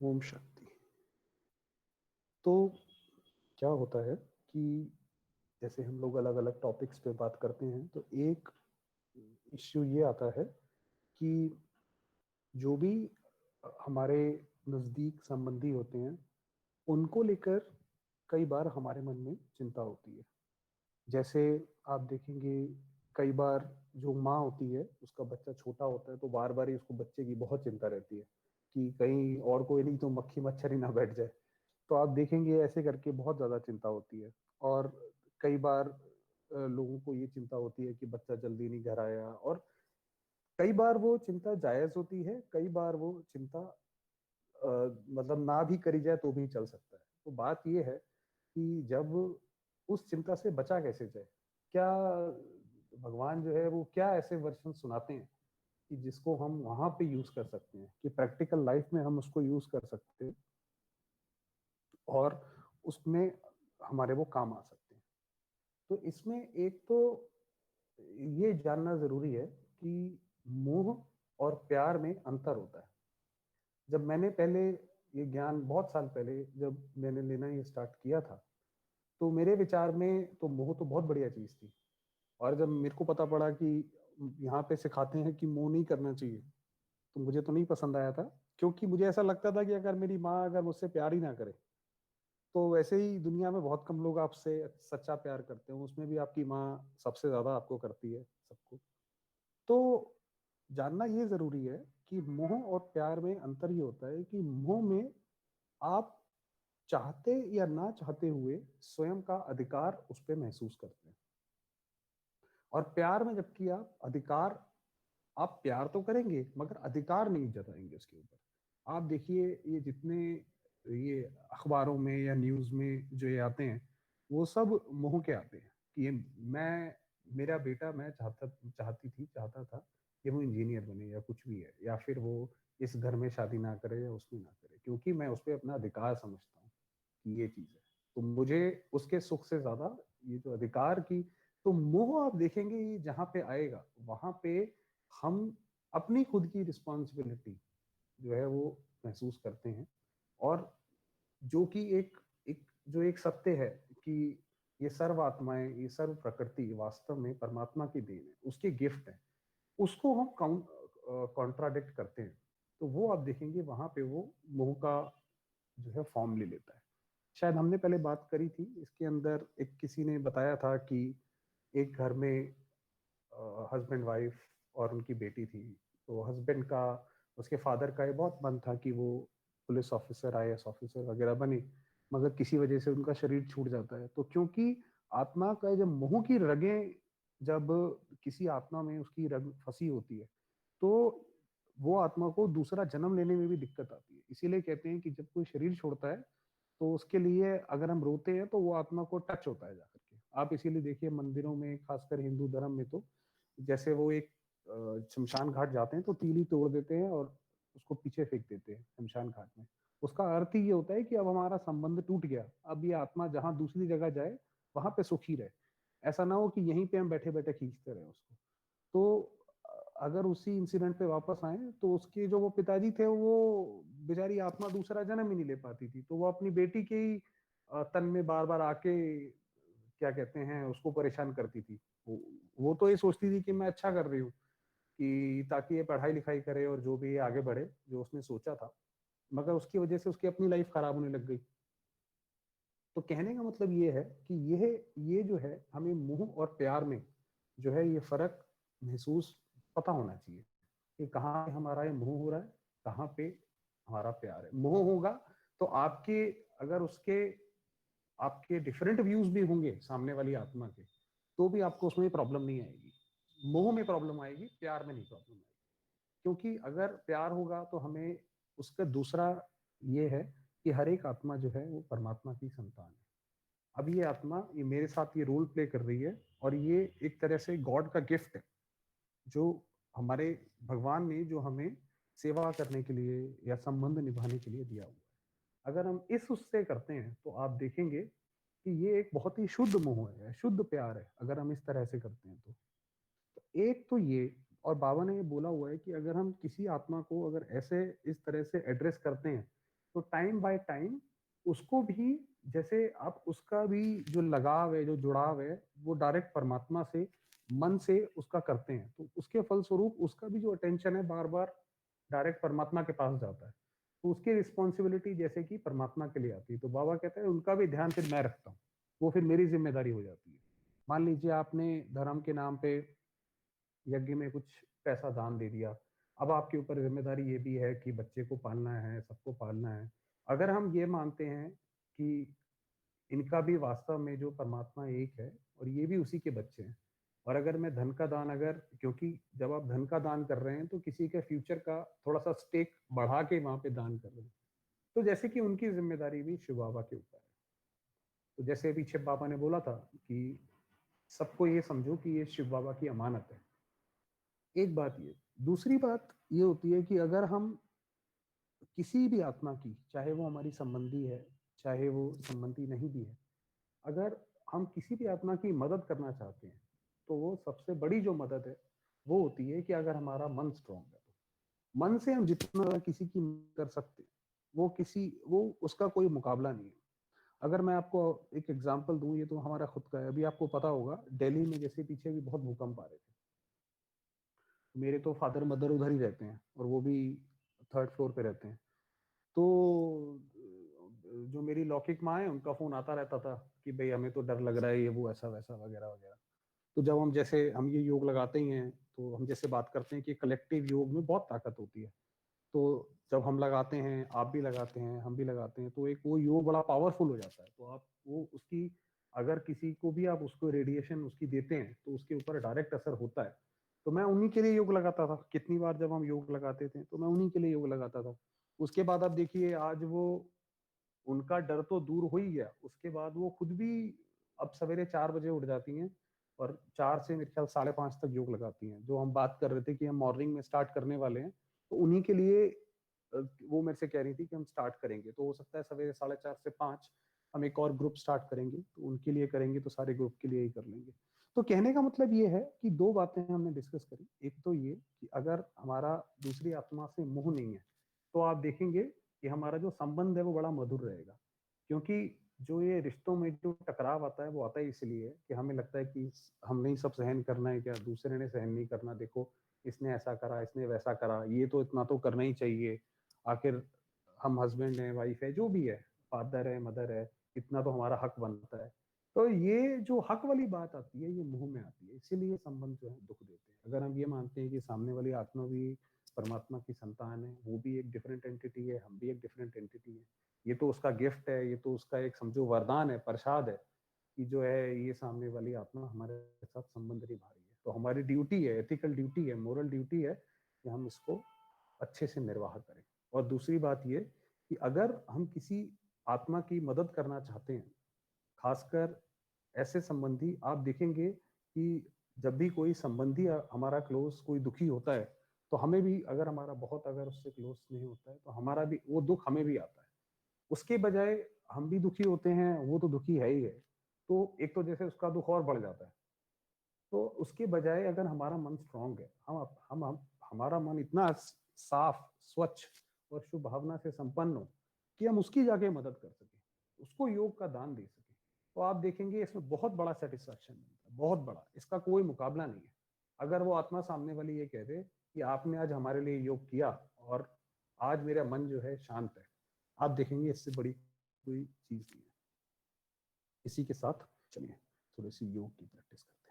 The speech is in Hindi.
ओम शांति। तो क्या होता है कि जैसे हम लोग अलग अलग टॉपिक्स पे बात करते हैं तो एक इश्यू ये आता है कि जो भी हमारे नज़दीक संबंधी होते हैं उनको लेकर कई बार हमारे मन में चिंता होती है। जैसे आप देखेंगे कई बार जो माँ होती है उसका बच्चा छोटा होता है तो बार बार ही उसको बच्चे की बहुत चिंता रहती है कि कहीं और कोई नहीं तो मक्खी मच्छर ही ना बैठ जाए। तो आप देखेंगे ऐसे करके बहुत ज्यादा चिंता होती है। और कई बार लोगों को ये चिंता होती है कि बच्चा जल्दी नहीं घर आया। और कई बार वो चिंता जायज होती है, कई बार वो चिंता मतलब ना भी करी जाए तो भी चल सकता है। तो बात ये है कि जब उस चिंता से बचा कैसे जाए, क्या भगवान जो है वो क्या ऐसे वर्षन सुनाते हैं कि जिसको हम वहां पे यूज कर सकते हैं, कि प्रैक्टिकल लाइफ में हम उसको यूज कर सकते हैं और उसमें हमारे वो काम आ सकते हैं। तो इसमें एक तो ये जानना जरूरी है कि मोह और प्यार में अंतर होता है। जब मैंने पहले ये ज्ञान बहुत साल पहले जब मैंने लेना ये स्टार्ट किया था तो मेरे विचार में तो मोह तो बहुत बढ़िया चीज थी। और जब मेरे को पता पड़ा कि यहाँ पे सिखाते हैं कि मोह नहीं करना चाहिए तो मुझे तो नहीं पसंद आया था। क्योंकि मुझे ऐसा लगता था कि अगर मेरी माँ अगर मुझसे प्यार ही ना करे तो वैसे ही दुनिया में बहुत कम लोग आपसे सच्चा प्यार करते हैं, उसमें भी आपकी माँ सबसे ज्यादा आपको करती है सबको। तो जानना ये जरूरी है कि मोह और प्यार में अंतर ये होता है कि मोह में आप चाहते या ना चाहते हुए स्वयं का अधिकार उस पर महसूस करते हैं। और प्यार में जबकि आप प्यार तो करेंगे मगर अधिकार नहीं जताएंगे उसके ऊपर। आप देखिए ये जितने ये अखबारों में या न्यूज में जो ये आते हैं वो सब मोह के आते हैं कि ये मैं मेरा बेटा मैं चाहता था कि वो इंजीनियर बने या कुछ भी है, या फिर वो इस घर में शादी ना करे या उसमें ना करे, क्योंकि मैं उस पर अपना अधिकार समझता हूँ कि ये चीज है। तो मुझे उसके सुख से ज्यादा ये जो अधिकार की, तो मोह आप देखेंगे ये जहां पे आएगा वहां पे हम अपनी खुद की रिस्पॉन्सिबिलिटी जो है वो महसूस करते हैं। और जो कि एक जो एक सत्य है कि ये सर्व आत्माएं, ये सर्व प्रकृति वास्तव में परमात्मा की देन है, उसकी गिफ्ट है, उसको हम कॉन्ट्राडिक्ट करते हैं। तो वो आप देखेंगे वहां पे वो मोह का जो है फॉर्म ले लेता है। शायद हमने पहले बात करी थी इसके अंदर, एक किसी ने बताया था कि एक घर में हस्बैंड वाइफ और उनकी बेटी थी। तो हस्बैंड का, उसके फादर का ये बहुत मन था कि वो पुलिस ऑफिसर, आईएएस ऑफिसर वगैरह बने, मगर किसी वजह से उनका शरीर छूट जाता है। तो क्योंकि आत्मा का जब मोह की रगें, जब किसी आत्मा में उसकी रग फंसी होती है तो वो आत्मा को दूसरा जन्म लेने में भी दिक्कत आती है। इसीलिए कहते हैं कि जब कोई शरीर छोड़ता है तो उसके लिए अगर हम रोते हैं तो वो आत्मा को टच होता है जाकर के। आप इसीलिए देखिए मंदिरों में, खासकर हिंदू धर्म में, तो जैसे वो एक शमशान घाट जाते हैं तो तीली तोड़ देते हैं और उसको पीछे फेंक देते हैं शमशान घाट में। उसका अर्थ ही ये होता है कि अब हमारा संबंध टूट गया, अब ये आत्मा जहां दूसरी जगह जाए वहां पे सुखी रहे। ऐसा ना हो कि यहीं पे हम बैठे बैठे खींचते रहे उसको। तो अगर उसी इंसिडेंट पे वापस आए तो उसके जो वो पिताजी थे वो बेचारी आत्मा दूसरा जन्म ही नहीं ले पाती थी, तो वो अपनी बेटी के ही तन में बार बार आके क्या कहते हैं उसको परेशान करती थी। वो तो ये सोचती थी कि मैं अच्छा कर रही हूँ कि ताकि ये पढ़ाई लिखाई करे और जो भी ये आगे बढ़े जो उसने सोचा था, मगर उसकी वजह से उसकी अपनी लाइफ खराब होने लग गई। तो कहने का मतलब ये है कि ये जो है हमें मोह और प्यार में जो है ये फर्क महसूस पता होना चाहिए कि कहाँ पे हमारा ये मोह हो रहा है, कहाँ पे हमारा प्यार है। मोह होगा तो आपके, अगर उसके आपके डिफरेंट व्यूज भी होंगे सामने वाली आत्मा के, तो भी आपको उसमें प्रॉब्लम नहीं आएगी। मोह में प्रॉब्लम आएगी, प्यार में नहीं प्रॉब्लम आएगी। क्योंकि अगर प्यार होगा तो हमें उसका दूसरा ये है कि हर एक आत्मा जो है वो परमात्मा की संतान है। अब ये आत्मा ये मेरे साथ ये रोल प्ले कर रही है और ये एक तरह से गॉड का गिफ्ट है जो हमारे भगवान ने जो हमें सेवा करने के लिए या संबंध निभाने के लिए दिया हुआ है। अगर हम इस उससे करते हैं तो आप देखेंगे कि ये एक बहुत ही शुद्ध मोह है, शुद्ध प्यार है अगर हम इस तरह से करते हैं तो एक तो ये। और बाबा ने ये बोला हुआ है कि अगर हम किसी आत्मा को अगर ऐसे इस तरह से एड्रेस करते हैं तो टाइम बाय टाइम उसको भी, जैसे आप उसका भी जो लगाव है, जो जुड़ाव है, वो डायरेक्ट परमात्मा से, मन से उसका करते हैं, तो उसके फलस्वरूप उसका भी जो अटेंशन है बार बार डायरेक्ट परमात्मा के पास जाता है। तो उसकी रिस्पॉन्सिबिलिटी जैसे कि परमात्मा के लिए आती है, तो बाबा कहते हैं उनका भी ध्यान फिर मैं रखता हूँ, वो फिर मेरी जिम्मेदारी हो जाती है। मान लीजिए आपने धर्म के नाम पे यज्ञ में कुछ पैसा दान दे दिया, अब आपके ऊपर जिम्मेदारी ये भी है कि बच्चे को पालना है, सबको पालना है। अगर हम ये मानते हैं कि इनका भी वास्तव में जो परमात्मा एक है और ये भी उसी के बच्चे हैं, और अगर मैं धन का दान, अगर, क्योंकि जब आप धन का दान कर रहे हैं तो किसी के फ्यूचर का थोड़ा सा स्टेक बढ़ा के वहां पे दान कर रहे हैं, तो जैसे कि उनकी जिम्मेदारी भी शिव बाबा के ऊपर है। तो जैसे अभी शिव बाबा ने बोला था कि सबको ये समझो कि ये शिव बाबा की अमानत है, एक बात ये। दूसरी बात ये होती है कि अगर हम किसी भी आत्मा की, चाहे वो हमारी संबंधी है, चाहे वो संबंधी नहीं भी है, अगर हम किसी भी आत्मा की मदद करना चाहते हैं, तो वो सबसे बड़ी जो मदद है वो होती है कि अगर हमारा मन स्ट्रांग है, तो मन से हम जितना किसी की मदद कर सकते हैं, वो उसका कोई मुकाबला नहीं है। अगर मैं आपको एक एग्जांपल दूं, ये तो हमारा खुद का है। अभी आपको पता होगा दिल्ली में जैसे पीछे भी बहुत भूकंप आ रहे थे, मेरे तो फादर मदर उधर ही रहते हैं और वो भी थर्ड फ्लोर पे रहते हैं। तो जो मेरी लौकिक माँ है, उनका फोन आता रहता था कि भाई हमें तो डर लग रहा है, ये वो ऐसा वैसा वगैरह वगैरह। तो जब हम, जैसे हम ये योग लगाते ही हैं, तो हम जैसे बात करते हैं कि कलेक्टिव योग में बहुत ताकत होती है। तो जब हम लगाते हैं, आप भी लगाते हैं, हम भी लगाते हैं, तो एक वो योग बड़ा पावरफुल हो जाता है। तो आप वो उसकी, अगर किसी को भी आप उसको रेडिएशन उसकी देते हैं तो उसके ऊपर डायरेक्ट असर होता है। तो मैं उन्हीं के लिए योग लगाता था, कितनी बार जब हम योग लगाते थे तो मैं उन्हीं के लिए योग लगाता था। उसके बाद आप देखिए, आज वो, उनका डर तो दूर हो ही गया, उसके बाद वो खुद भी अब सवेरे 4 बजे उठ जाती हैं और 4 से मेरे ख्याल 5:30 तक योग लगाती हैं। जो हम बात कर रहे थे कि हम मॉर्निंग में स्टार्ट करने वाले हैं, तो उन्हीं के लिए वो मेरे से कह रही थी कि हम स्टार्ट करेंगे, तो हो सकता है सवेरे 4:30 से 5 हम एक और ग्रुप स्टार्ट करेंगे, तो उनके लिए करेंगे, तो सारे ग्रुप के लिए ही कर लेंगे। तो कहने का मतलब ये है कि दो बातें हमने डिस्कस करी। एक तो ये कि अगर हमारा दूसरी आत्मा से मोह नहीं है, तो आप देखेंगे कि हमारा जो संबंध है वो बड़ा मधुर रहेगा। क्योंकि जो ये रिश्तों में जो टकराव आता है, वो आता है इसलिए कि हमें लगता है कि हमने ही सब सहन करना है क्या, दूसरे ने सहन नहीं करना, देखो इसने ऐसा करा, इसने वैसा करा, ये तो इतना तो करना ही चाहिए, आखिर हम हस्बैंड है, वाइफ है, जो भी है, फादर है, मदर है, इतना तो हमारा हक बनता है। तो ये जो हक वाली बात आती है, ये मुंह में आती है, इसीलिए संबंध जो है दुख देते हैं। अगर हम ये मानते हैं कि सामने वाली आत्मा भी परमात्मा की संतान है, वो भी एक डिफरेंट एंटिटी है, हम भी एक डिफरेंट एंटिटी है, ये तो उसका गिफ्ट है, ये तो उसका एक समझो वरदान है, प्रसाद है, कि जो है ये सामने वाली आत्मा हमारे साथ संबंध निभा रही है। तो हमारी ड्यूटी है, एथिकल ड्यूटी है, मोरल ड्यूटी है कि हम इसको अच्छे से निर्वाह करें। और दूसरी बात ये कि अगर हम किसी आत्मा की मदद करना चाहते हैं, खासकर ऐसे संबंधी, आप देखेंगे कि जब भी कोई संबंधी हमारा क्लोज कोई दुखी होता है, तो हमें भी, अगर हमारा बहुत, अगर उससे क्लोज नहीं होता है, तो हमारा भी वो दुख हमें भी आता है। उसके बजाय हम भी दुखी होते हैं, वो तो दुखी है ही है, तो एक तो जैसे उसका दुख और बढ़ जाता है। तो उसके बजाय अगर हमारा मन स्ट्रांग है, हम हमारा मन इतना साफ, स्वच्छ और शुभ भावना से संपन्न हो कि हम उसकी जाके मदद कर सके, उसको योग का दान दे सके, तो आप देखेंगे इसमें बहुत बड़ा सेटिस्फैक्शन मिलता है, बहुत बड़ा, इसका कोई मुकाबला नहीं है। अगर वो आत्मा सामने वाली ये कह दे कि आपने आज हमारे लिए योग किया और आज मेरा मन जो है शांत है, आप देखेंगे इससे बड़ी कोई चीज नहीं है। इसी के साथ चलिए थोड़ी सी योग की प्रैक्टिस करते हैं।